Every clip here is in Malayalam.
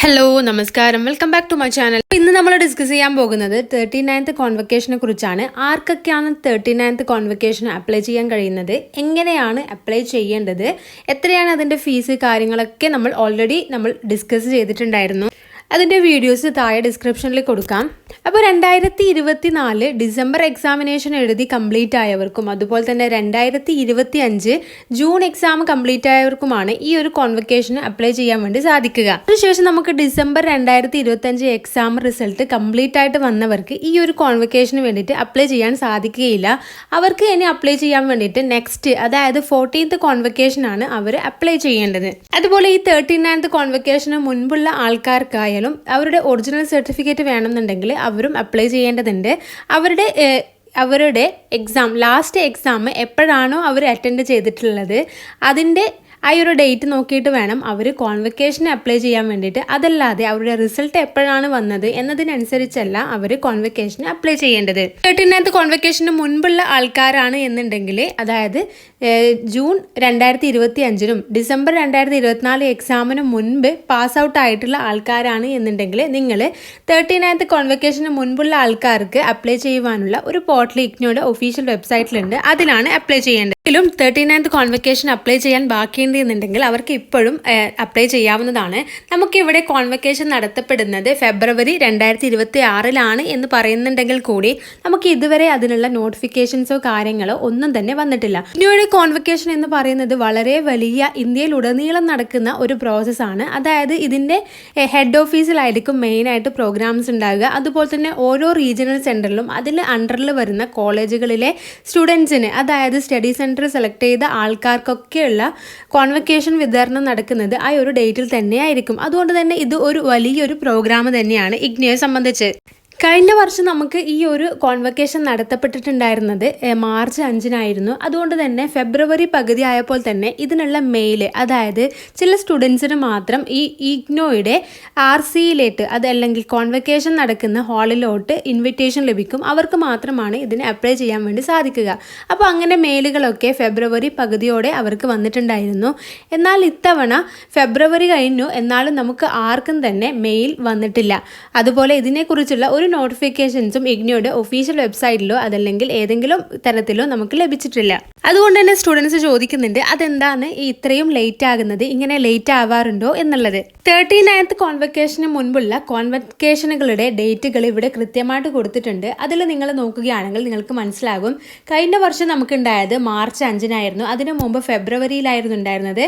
ഹലോ നമസ്കാരം welcome back to my channel. ഇന്ന് നമ്മൾ ഡിസ്കസ് ചെയ്യാൻ പോകുന്നത് 39th കോൺവക്കേഷനെ കുറിച്ചാണ്. ആർക്കൊക്കെയാണ് 39th കോൺവക്കേഷൻ അപ്ലൈ ചെയ്യാൻ കഴിയുന്നത്, എങ്ങനെയാണ് അപ്ലൈ ചെയ്യേണ്ടത്, എത്രയാണ് അതിൻ്റെ ഫീസ്, കാര്യങ്ങളൊക്കെ നമ്മൾ ഓൾറെഡി ഡിസ്കസ് ചെയ്തിട്ടുണ്ടായിരുന്നു. അതിൻ്റെ വീഡിയോസ് താഴെ ഡിസ്ക്രിപ്ഷനിൽ കൊടുക്കാം. അപ്പോൾ 2024 ഡിസംബർ എക്സാമിനേഷൻ എഴുതി കംപ്ലീറ്റ് ആയവർക്കും അതുപോലെ തന്നെ 2025 ജൂൺ എക്സാം കംപ്ലീറ്റ് ആയവർക്കുമാണ് ഈ ഒരു കോൺവക്കേഷന് അപ്ലൈ ചെയ്യാൻ വേണ്ടി സാധിക്കുക. അതിനുശേഷം നമുക്ക് ഡിസംബർ 2025 എക്സാം റിസൾട്ട് കംപ്ലീറ്റ് ആയിട്ട് വന്നവർക്ക് ഈ ഒരു കോൺവക്കേഷന് വേണ്ടിയിട്ട് അപ്ലൈ ചെയ്യാൻ സാധിക്കുകയില്ല. അവർക്ക് ഇനി അപ്ലൈ ചെയ്യാൻ വേണ്ടിയിട്ട് നെക്സ്റ്റ്, അതായത് 14th കോൺവക്കേഷനാണ് അവർ അപ്ലൈ ചെയ്യേണ്ടത്. അതുപോലെ ഈ 39th കോൺവക്കേഷന് മുൻപുള്ള ആൾക്കാർക്കായ അവരുടെ ഒറിജിനൽ സർട്ടിഫിക്കറ്റ് വേണമെന്നുണ്ടെങ്കിൽ അവരും അപ്ലൈ ചെയ്യേണ്ടതുണ്ട്. അവരുടെ എക്സാം, ലാസ്റ്റ് എക്സാം എപ്പോഴാണോ അവർ അറ്റൻഡ് ചെയ്തിട്ടുള്ളത് അതിൻ്റെ ആ ഒരു ഡേറ്റ് നോക്കിയിട്ട് വേണം അവർ കോൺവക്കേഷന് അപ്ലൈ ചെയ്യാൻ വേണ്ടിയിട്ട്. അതല്ലാതെ അവരുടെ റിസൾട്ട് എപ്പോഴാണ് വന്നത് എന്നതിനനുസരിച്ചല്ല അവർ കോൺവക്കേഷന് അപ്ലൈ ചെയ്യേണ്ടത്. 39th കോൺവക്കേഷന് മുൻപുള്ള ആൾക്കാരാണ് എന്നുണ്ടെങ്കിൽ, അതായത് ജൂൺ 2025 ഡിസംബർ 2024 എക്സാമിന് മുൻപ് പാസ് ഔട്ട് ആയിട്ടുള്ള ആൾക്കാരാണ് എന്നുണ്ടെങ്കിൽ നിങ്ങൾ 39th കോൺവക്കേഷന് മുൻപുള്ള ആൾക്കാർക്ക് അപ്ലൈ ചെയ്യുവാനുള്ള ഒരു പോർട്ടൽ ഇഗ്നോയുടെ ഒഫീഷ്യൽ വെബ്സൈറ്റിലുണ്ട്. അതിലാണ് അപ്ലൈ ചെയ്യേണ്ടത്. 39th കോൺവക്കേഷൻ അപ്ലൈ ചെയ്യാൻ ബാക്കിയുണ്ടെന്നുണ്ടെങ്കിൽ അവർക്ക് ഇപ്പോഴും അപ്ലൈ ചെയ്യാവുന്നതാണ്. നമുക്കിവിടെ കോൺവക്കേഷൻ നടത്തപ്പെടുന്നത് ഫെബ്രുവരി 2026 എന്ന് പറയുന്നുണ്ടെങ്കിൽ കൂടി നമുക്ക് ഇതുവരെ അതിനുള്ള നോട്ടിഫിക്കേഷൻസോ കാര്യങ്ങളോ ഒന്നും തന്നെ വന്നിട്ടില്ല. ഇഗ്നോയുടെ കോൺവക്കേഷൻ എന്ന് പറയുന്നത് വളരെ വലിയ, ഇന്ത്യയിലുടനീളം നടക്കുന്ന ഒരു പ്രോസസ്സാണ്. അതായത് ഇതിൻ്റെ ഹെഡ് ഓഫീസിലായിരിക്കും മെയിനായിട്ട് പ്രോഗ്രാംസ് ഉണ്ടാകുക. അതുപോലെ തന്നെ ഓരോ റീജിയണൽ സെൻറ്ററിലും അതിൽ അണ്ടറിൽ വരുന്ന കോളേജുകളിലെ സ്റ്റുഡൻസിന്, അതായത് സ്റ്റഡി സെൻറ്റർ സെലക്ട് ചെയ്ത ആൾക്കാർക്കൊക്കെയുള്ള കോൺവക്കേഷൻ വിതരണം നടക്കുന്നത് ആ ഒരു ഡേറ്റിൽ തന്നെയായിരിക്കും. അതുകൊണ്ട് തന്നെ ഇത് ഒരു വലിയൊരു പ്രോഗ്രാം തന്നെയാണ് ഇഗ്നോയെ സംബന്ധിച്ച്. കഴിഞ്ഞ വർഷം നമുക്ക് ഈ ഒരു കോൺവക്കേഷൻ നടത്തപ്പെട്ടിട്ടുണ്ടായിരുന്നത് മാർച്ച് 5 അതുകൊണ്ട് തന്നെ ഫെബ്രുവരി പകുതി ആയപ്പോൾ തന്നെ ഇതിനുള്ള മെയിൽ, അതായത് ചില സ്റ്റുഡൻസിന് മാത്രം ഈ ഇഗ്നോയുടെ RCയിലേക്ക്, അതല്ലെങ്കിൽ കോൺവക്കേഷൻ നടക്കുന്ന ഹാളിലോട്ട് ഇൻവിറ്റേഷൻ ലഭിക്കും. അവർക്ക് മാത്രമാണ് ഇതിന് അപ്ലൈ ചെയ്യാൻ വേണ്ടി സാധിക്കുക. അപ്പോൾ അങ്ങനെ മെയിലുകളൊക്കെ ഫെബ്രുവരി പകുതിയോടെ അവർക്ക് വന്നിട്ടുണ്ടായിരുന്നു. എന്നാൽ ഇത്തവണ ഫെബ്രുവരി കഴിഞ്ഞു, എന്നാലും നമുക്ക് ആർക്കും തന്നെ മെയിൽ വന്നിട്ടില്ല. അതുപോലെ ഇതിനെക്കുറിച്ചുള്ള ഒരു നോട്ടിഫിക്കേഷൻസും ഇഗ്നോയുടെ ഒഫീഷ്യൽ വെബ്സൈറ്റിലോ അതല്ലെങ്കിൽ ഏതെങ്കിലും തരത്തിലോ നമുക്ക് ലഭിച്ചിട്ടില്ല. അതുകൊണ്ട് തന്നെ സ്റ്റുഡൻസ് ചോദിക്കുന്നുണ്ട്, അതെന്താണ് ഇത്രയും ലേറ്റ് ആകുന്നത്, ഇങ്ങനെ ലേറ്റ് ആവാറുണ്ടോ എന്നുള്ളത്. 39th കോൺവക്കേഷന് മുൻപുള്ള കോൺവക്കേഷനുകളുടെ ഡേറ്റുകൾ ഇവിടെ കൃത്യമായിട്ട് കൊടുത്തിട്ടുണ്ട്. അതിൽ നിങ്ങൾ നോക്കുകയാണെങ്കിൽ നിങ്ങൾക്ക് മനസ്സിലാകും. കഴിഞ്ഞ വർഷം നമുക്കുണ്ടായത് മാർച്ച് 5 അതിനു മുമ്പ് ഫെബ്രുവരിയിലായിരുന്നു ഉണ്ടായിരുന്നത്.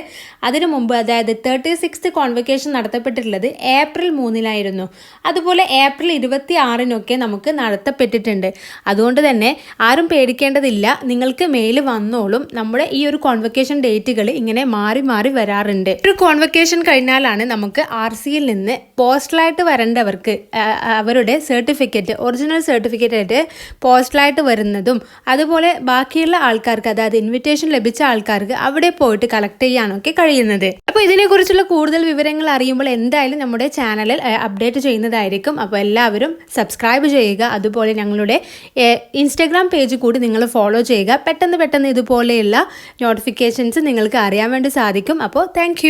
അതിനു മുമ്പ്, അതായത് 36th കോൺവക്കേഷൻ നടത്തപ്പെട്ടിട്ടുള്ളത് ഏപ്രിൽ 3 അതുപോലെ ഏപ്രിൽ 26 നമുക്ക് നടത്തപ്പെട്ടിട്ടുണ്ട്. അതുകൊണ്ട് തന്നെ ആരും പേടിക്കേണ്ടതില്ല, നിങ്ങൾക്ക് മെയിൽ വന്നോളും. നമ്മുടെ ഈ ഒരു കോൺവക്കേഷൻ ഡേറ്റുകൾ ഇങ്ങനെ മാറി മാറി വരാറുണ്ട്. ഒരു കോൺവക്കേഷൻ കഴിഞ്ഞാലാണ് നമുക്ക് RCയിൽ നിന്ന് പോസ്റ്റലായിട്ട് വരേണ്ടവർക്ക് അവരുടെ സർട്ടിഫിക്കറ്റ്, ഒറിജിനൽ സർട്ടിഫിക്കറ്റ് ആയിട്ട് പോസ്റ്റലായിട്ട് വരുന്നതും, അതുപോലെ ബാക്കിയുള്ള ആൾക്കാർക്ക്, അതായത് ഇൻവിറ്റേഷൻ ലഭിച്ച ആൾക്കാർക്ക് അവിടെ പോയിട്ട് കളക്ട് ചെയ്യാനൊക്കെ കഴിയുന്നത്. അപ്പോൾ ഇതിനെക്കുറിച്ചുള്ള കൂടുതൽ വിവരങ്ങൾ അറിയുമ്പോൾ എന്തായാലും നമ്മുടെ ചാനലിൽ അപ്ഡേറ്റ് ചെയ്യുന്നതായിരിക്കും. അപ്പോൾ എല്ലാവരും സബ്സ്ക്രൈബ് ചെയ്യുക. അതുപോലെ ഞങ്ങളുടെ ഇൻസ്റ്റാഗ്രാം പേജ് കൂടി നിങ്ങൾ ഫോളോ ചെയ്യുക. പെട്ടെന്ന് ഇതുപോലെയുള്ള നോട്ടിഫിക്കേഷൻസ് നിങ്ങൾക്ക് അറിയാൻ വേണ്ടി സാധിക്കും. അപ്പോൾ താങ്ക്